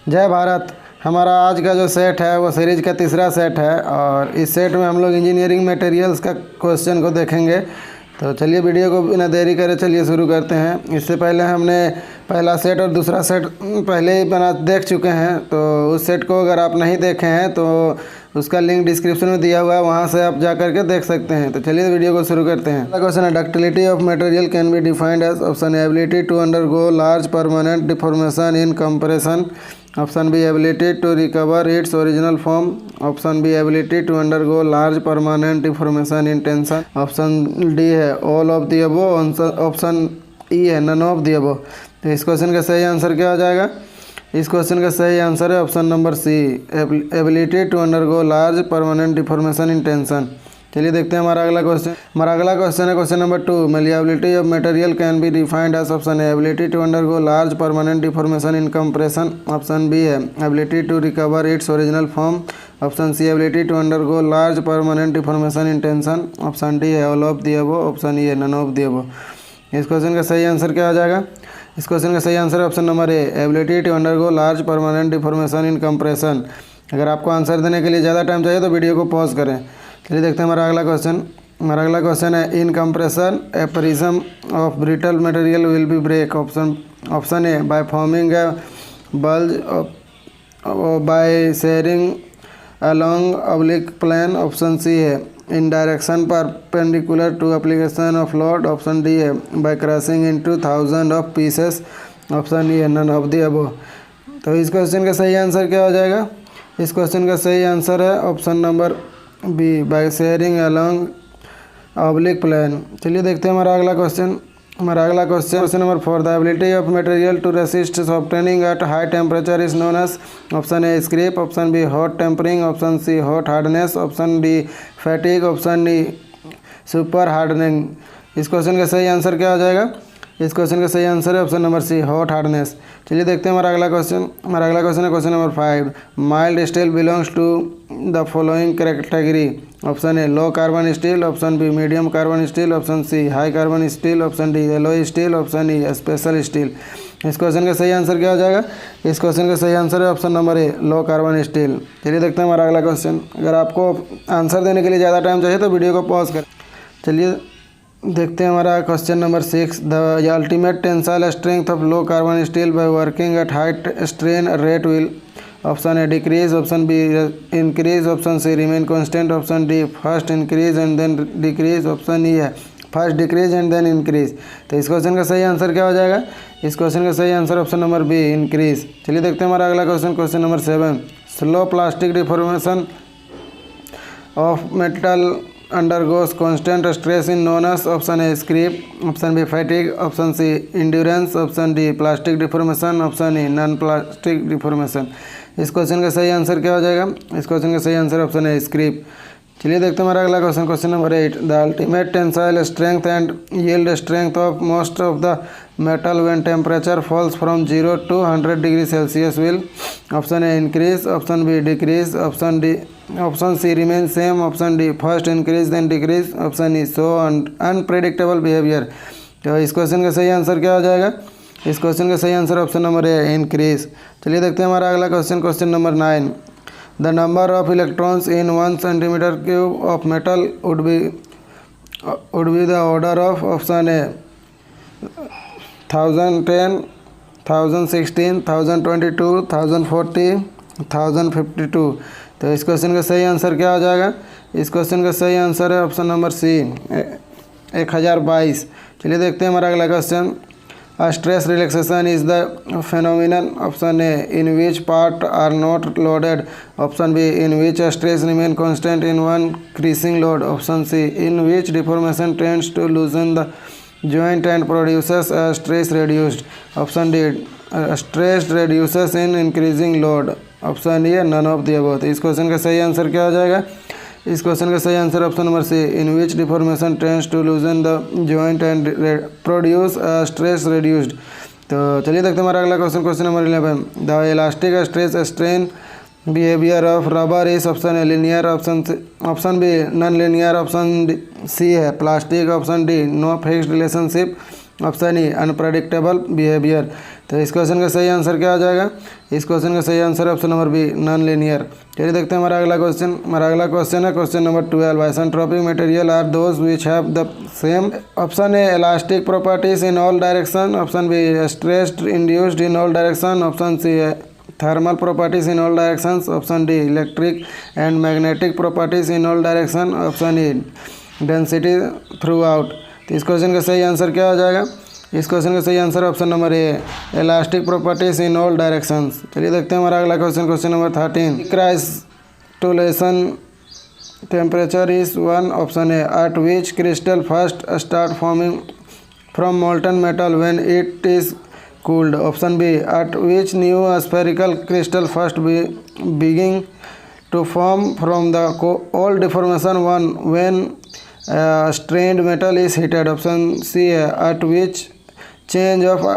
जय भारत। हमारा आज का जो सेट है वो सीरीज का तीसरा सेट है और इस सेट में हम लोग इंजीनियरिंग मटेरियल्स का क्वेश्चन को देखेंगे। तो चलिए वीडियो को बिना देरी करे चलिए शुरू करते हैं। इससे पहले हमने पहला सेट और दूसरा सेट पहले ही देख चुके हैं, तो उस सेट को अगर आप नहीं देखे हैं तो उसका लिंक डिस्क्रिप्शन में दिया हुआ है, वहाँ से आप जा करके देख सकते हैं। तो चलिए वीडियो को शुरू करते हैं। पहला क्वेश्चन है, ductility of material can be defined as option A ability to undergo large permanent deformation in compression, option B ability to recover its original form, option B ability to undergo large permanent deformation in tension, option D है all of the above, option E है none of the above. तो इस question का सही answer क्या हो जाएगा? इस क्वेश्चन का सही आंसर है option number C, ability to undergo large permanent deformation in tension. चलिए देखते हैं हमारा अगला क्वेश्चन। हमारा अगला क्वेश्चन है question number 2, malleability of material can be defined as option A ability to undergo large permanent deformation in compression, option B है ability to recover its original form, option C ability to undergo large permanent deformation in tension, option D है all of the above, option E है none of the above. इस question का सही answer क्या हो जाएगा? इस क्वेश्चन का सही आंसर है option number A, ability to undergo large permanent deformation in compression. अगर आपको आंसर देने के लिए ज़्यादा टाइम चाहिए तो वीडियो को पॉज करें। चलिए देखते हैं हमारा अगला क्वेश्चन। हमारा अगला क्वेश्चन है, in compression a prism of brittle material will be break, option A by forming a bulge, by shearing along oblique plane, option C है in direction perpendicular to application of load, option D है by crushing into thousand of pieces, option E है none of the above. तो इस question का सही answer क्या हो जाएगा? इस क्वेश्चन का सही आंसर है option number B, by shearing along oblique plane. चलिए देखते हैं हमारा अगला क्वेश्चन। हमारा अगला question number 4, the ability of material to resist softening at high temperature is known as, option A scrape, option B hot tempering, option C hot hardness, option D fatigue, option D super hardening. इस question का सही answer क्या हो जाएगा? इस question का सही answer है option number C, hot hardness. चलिए देखते हैं हमारा अगला क्वेश्चन। हमारा अगला क्वेश्चन है question number 5, mild steel belongs to the following category, option A low carbon steel, option B medium carbon steel, option C high carbon steel, option D alloy steel, option E special steel. इस question का सही answer क्या हो जाएगा? इस question का सही answer है ऑप्शन नंबर ए, लो कार्बन स्टील। चलिए देखते हैं हमारा अगला क्वेश्चन। अगर आपको आंसर देने के लिए ज़्यादा टाइम चाहिए तो वीडियो को पॉज करें। चलिए देखते हैं हमारा question number 6, the ultimate tensile strength of low carbon steel by working at high strain rate will, option A decrease, option B increase, option C remain constant, option D first increase and then decrease, option E है first decrease and then increase. तो इस question का सही answer क्या हो जाएगा? इस question का सही answer option number B, increase. चलिए देखते हैं हमारा अगला question. Question number 7, slow plastic deformation of metal undergoes constant stress in known as, option A creep, option B fatigue, option C endurance, option D plastic deformation, option E non plastic deformation. इस question का सही answer क्या हो जाएगा? इस question का सही answer option A स्क्रीप। चलिए देखते हैं हमारा अगला question. Question number 8, the ultimate tensile strength and yield strength of most of the metal when temperature falls from 0 to 100 degree Celsius will, option A increase, option B decrease, option C remain same, option D first increase then decrease, option E show unpredictable behavior। तो इस question का सही answer क्या हो जाएगा? इस question का सही आंसर ऑप्शन नंबर ए, इंक्रीज। चलिए देखते हैं हमारा अगला question. Question number 9, the number of electrons in 1 centimetre cube of metal would be the order of, option A 1010, 1016, 1022, 1040, 1052। तो इस क्वेश्चन का सही आंसर क्या हो जाएगा? इस क्वेश्चन का सही आंसर है ऑप्शन नंबर सी, 1022। चलिए देखते हैं हमारा अगला question. Stress relaxation is the phenomenon, option A in which part are not loaded, option B in which stress remain constant in one creasing load, option C in which deformation tends to loosen the joint and produces a stress reduced, option D stress reduces in increasing load, option E none of the above. इस question का सही answer क्या हो जाएगा? इस question का सही answer option number C, in which deformation tends to loosen the joint and produce stress reduced. तो चलिए देखते हैं हमारा अगला question. Question number 11, the elastic stress strain behaviour of rubber is, option A linear, option B non linear, option C है plastic, option D no fixed relationship, option E unpredictable behaviour. तो इस question का सही answer क्या आ जाएगा? इस question का सही answer option number B non linear. चलिए देखते हैं हमारा अगला क्वेश्चन। हमारा अगला क्वेश्चन है question number 12। Isentropic material are those which have the same option A elastic properties in all direction, option B stress induced in all direction, option C thermal properties in all directions, option D electric and magnetic properties in all direction, option E density throughout। तो इस question का सही answer क्या हो जाएगा? इस question का सही answer option number A elastic properties in all directions. चलिए देखते हैं हमारा अगला question, question number 13। Crystallization temperature is 1, option A at which crystal first start forming from molten metal when it is cooled, option B at which new spherical crystal first begin to form from the old deformation 1 when strained metal is heated, option C at which change of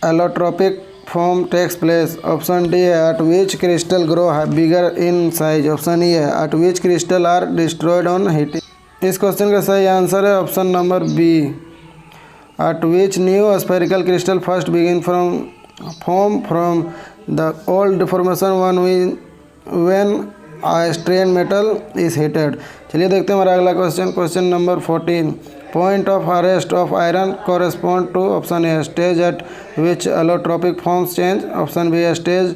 allotropic form takes place, option D at which crystal grow bigger in size, option E at which crystal are destroyed on heating। इस question का सही answer है option number B at which new spherical crystal first begin form from the old deformation 1 when a strained metal is heated। चलिए देखते हैं हमारा अगला question, question number 14। Point of arrest of iron correspond to, option A stage at which allotropic forms change, option B stage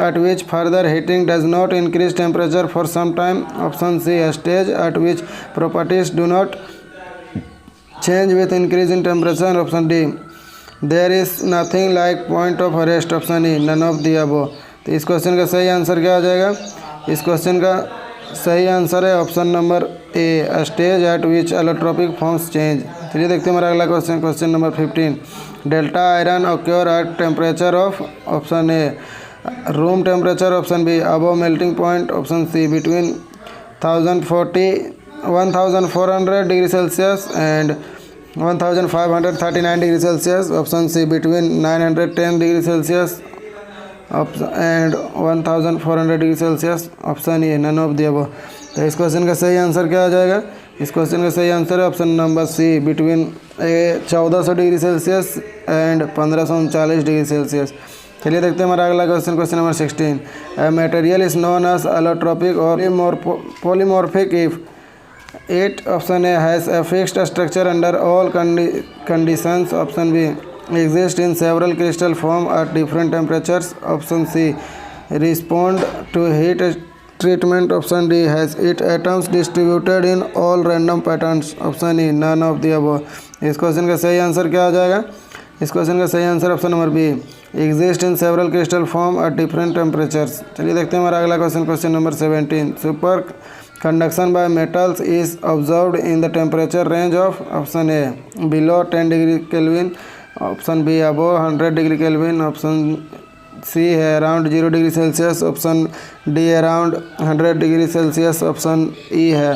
at which further heating does not increase temperature for some time, option C stage at which properties do not change with increase in temperature, option D there is nothing like point of arrest, option E none of the above। तो इस question का सही answer क्या आ जाएगा? इस question का सही answer है option number A stage at which allotropic forms change. चलिए देखते हैं हमारा अगला question, question number 15। Delta iron occur at temperature of, option A room temperature, option B above melting point, option C between 1400 degree Celsius and 1539 degree Celsius, option C between 910 degree Celsius and 1400 degree Celsius, option A none of the above. तो इस question का सही answer क्या आ जाएगा? इस question का सही answer है option number C between 1400 degree Celsius and 1539 degree Celsius. चलिए देखते हैं हमारा अगला question, question number 16। A material is known as allotropic और polymorphic if it, option A has a fixed structure under all conditions, option B exists in several crystal form at different temperatures, option C respond to heat treatment, option D has its atoms distributed in all random patterns, option E none of the above। इस question का सही answer क्या आ जाएगा? इस question का सही answer option number be exist in several crystal form at different temperatures. चलिए देखते हैं हमारा अगला question, question number 17। Super conduction by metals is observed in the temperature range of, option A below 10 degree Kelvin, option B above 100 degree Kelvin, option C है around 0 degree Celsius, option D around 100 degree Celsius, option E है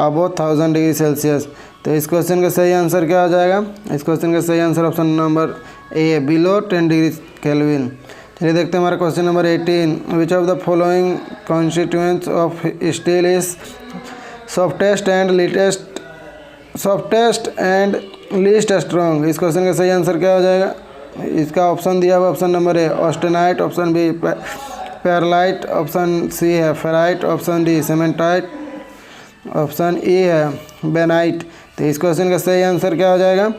above 1000 degree Celsius। तो इस question का सही answer क्या आ जाएगा? इस question का सही आंसर ऑप्शन नंबर ए बिलो 10 डिग्री केल्विन। चलिए देखते हैं हमारा question number 18। Which of the following constituents of steel is softest and least strong. इस क्वेश्चन का सही आंसर क्या हो जाएगा? इसका ऑप्शन दिया हुआ option number A austenite, option B pearlite, option C है ferrite, option D cementite, option E है बेनाइट। तो इस क्वेश्चन का सही आंसर क्या हो जाएगा?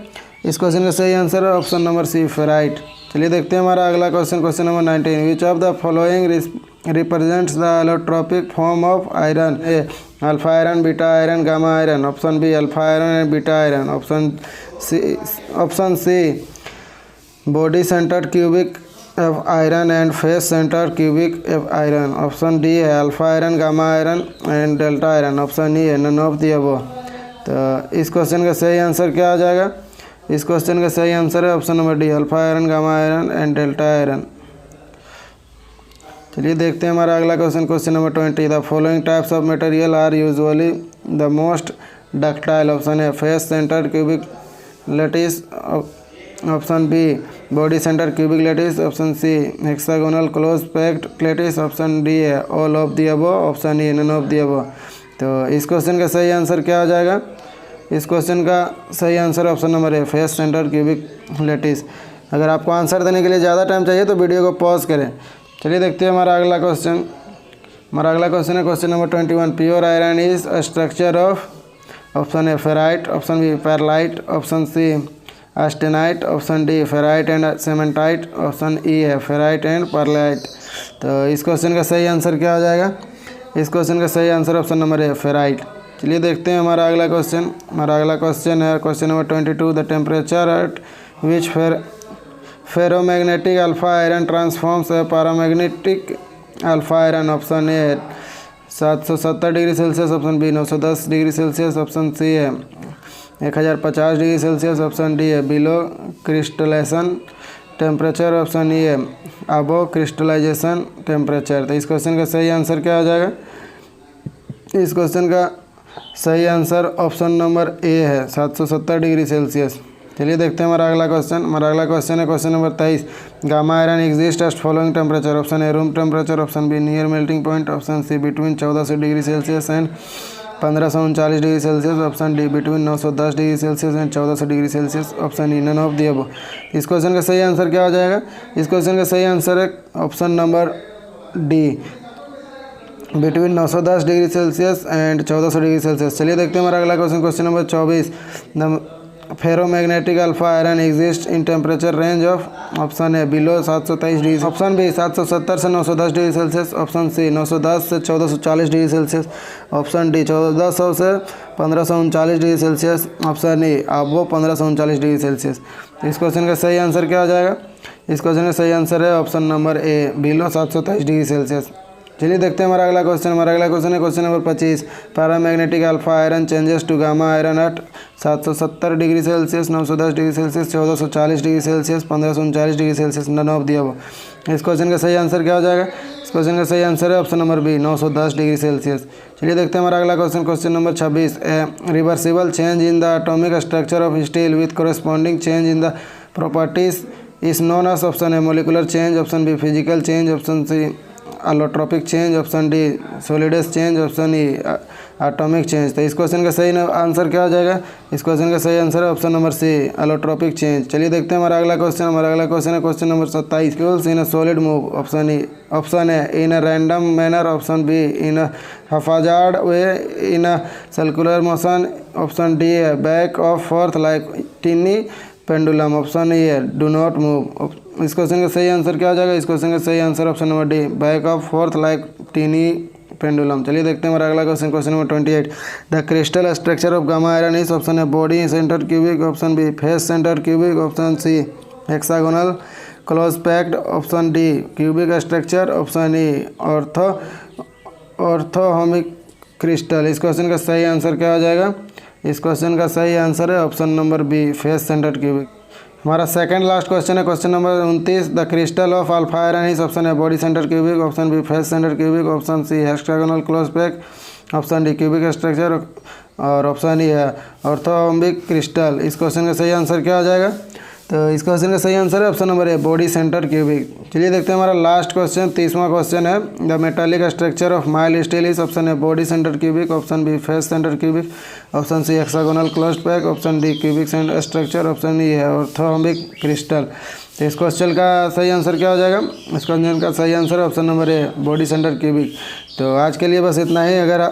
इस क्वेश्चन का सही आंसर है ऑप्शन नंबर सी फेराइट। चलिए देखते हैं हमारा अगला question, question number 19। Which of the following represents the allotropic form of iron? A alpha iron, beta iron, gamma iron, option B alpha iron and beta iron, option C body centred cubic of iron and face centred cubic of iron, option D है alpha iron, gamma iron and delta iron, option E है none of the above. तो इस question का सही answer क्या आ जाएगा? इस question का सही आंसर है option number D alpha iron, gamma iron and delta iron. चलिए देखते हैं हमारा अगला question, question number 20। The following types of material are usually the most ductile, option है face centred cubic lattice, option B body centre cubic lattice, option C hexagonal close packed lattice, option D है all of the above, option E none of the above. तो इस question का सही answer क्या हो जाएगा? इस क्वेश्चन का सही आंसर ऑप्शन नंबर ए, फेस सेंटर क्यूबिक लैटिस। अगर आपको आंसर देने के लिए ज़्यादा टाइम चाहिए तो वीडियो को पॉज करें। चलिए देखते हैं हमारा अगला क्वेश्चन। हमारा अगला क्वेश्चन है question number 21। Pure iron is a structure of, option A ferrite, option B pearlite, option C austenite, option D ferrite and cementite, option E है फेराइट एंड परलाइट। तो इस क्वेश्चन का सही आंसर क्या हो जाएगा? इस क्वेश्चन का सही आंसर ऑप्शन नंबर ए, फेराइट। चलिए देखते हैं हमारा अगला क्वेश्चन। हमारा अगला क्वेश्चन है question number 22। The temperature at which ferromagnetic alpha iron transforms a paramagnetic alpha iron, option A 770 degree Celsius, option B 910 degree Celsius, option C है 1050 डिग्री सेल्सियस, ऑप्शन डी है below crystallization temperature, option E है above crystallisation temperature. तो इस question का सही answer क्या हो जाएगा? इस क्वेश्चन का सही आंसर ऑप्शन नंबर ए है 770 डिग्री सेल्सियस। चलिए देखते हैं हमारा अगला क्वेश्चन। हमारा अगला क्वेश्चन है question number 23। Gamma iron exist at following temperature, option A room temperature, option B near melting point, option C between 1400 degree Celsius and 1539 degree Celsius, option D between 910 degree Celsius and 1400 degree Celsius, option E none of the above. इस question का सही answer क्या हो जाएगा? इस question का सही answer है option number D, between 910 degree Celsius and 1400 degree Celsius. चलिए देखते हैं हमारा अगला question question number 24। The ferromagnetic alpha iron exist in temperature range of, option A below 723 degree, option B 770 से 910 डिग्री सेल्सियस, ऑप्शन सी 910 से 1440 degree Celsius, option D 1400 से 1539 degree Celsius, option ई above 1539 degree Celsius. इस question का सही answer क्या हो जाएगा? इस क्वेश्चन का सही आंसर है ऑप्शन नंबर ए, बिलो 723 डिग्री सेल्सियस। चलिए देखते हैं हमारा अगला क्वेश्चन। हमारा अगला क्वेश्चन है question number 25। Paramagnetic alpha iron changes to gamma iron at 770 degree Celsius, 910 degree Celsius, 1440 degree Celsius, 1539 degree Celsius, none of the above. इस क्वेश्चन का सही आंसर क्या हो जाएगा? इस क्वेश्चन का सही आंसर है option number B, 910 degree Celsius. चलिए देखते हैं हमारा अगला question question number 26। Reversible change in the atomic structure of steel with corresponding change in the properties is known as, option A molecular change, option B physical change, option C allotropic change, option D solidus change, option E atomic change. तो इस question का सही answer क्या हो जाएगा? इस question का सही आंसर है option number C, allotropic change. चलिए देखते हैं हमारा अगला क्वेश्चन। हमारा अगला क्वेश्चन है question number 27। Fuels in a solid move, option E, option A in a random manner, option B in a haphazard way, in a circular motion, option D है back of forth like tiny pendulum, option E है do not move. इस question का सही answer क्या हो जाएगा? इस question का सही answer option number D, back of forth like tiny pendulum. चलिए देखते हैं हमारा अगला question question number 28। The crystal structure of gamma iron is, option है body centre cubic, option B face centre cubic, option C hexagonal close packed, option D cubic structure, option E orthorhombic crystal. इस question का सही answer क्या हो जाएगा? इस question का सही आंसर है option number B, face centre cubic. हमारा सेकंड लास्ट क्वेश्चन है question number 29। The crystal of alpha iron is, option है body centre cubic, option B face centre cubic, option C hexagonal close pack, option D cubic structure और option E है orthorhombic crystal. इस question का सही answer क्या हो जाएगा? तो इस क्वेश्चन का सही आंसर है option number A, body centre cubic. चलिए देखते हैं हमारा लास्ट क्वेश्चन 30वां क्वेश्चन है। The metallic structure of mild steel is, option है body centre cubic, option B face centre cubic, option C hexagonal closed pack, option D cubic structure, option E है orthorhombic crystal. तो इस question का सही answer क्या हो जाएगा? इस क्वेश्चन का सही answer option number A, body centre cubic. तो आज के लिए बस इतना ही। अगर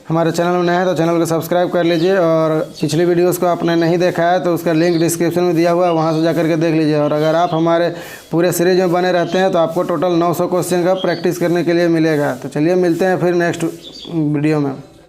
हमारे चैनल में नए हैं तो चैनल को सब्सक्राइब कर लीजिए, और पिछली वीडियोस को आपने नहीं देखा है तो उसका लिंक डिस्क्रिप्शन में दिया हुआ है, वहां से जाकर के देख लीजिए। और अगर आप हमारे पूरे सीरीज में बने रहते हैं तो आपको टोटल 900 क्वेश्चन का प्रैक्टिस करने के लिए मिलेगा। तो चलिए मिलते हैं फिर नेक्स्ट वीडियो में।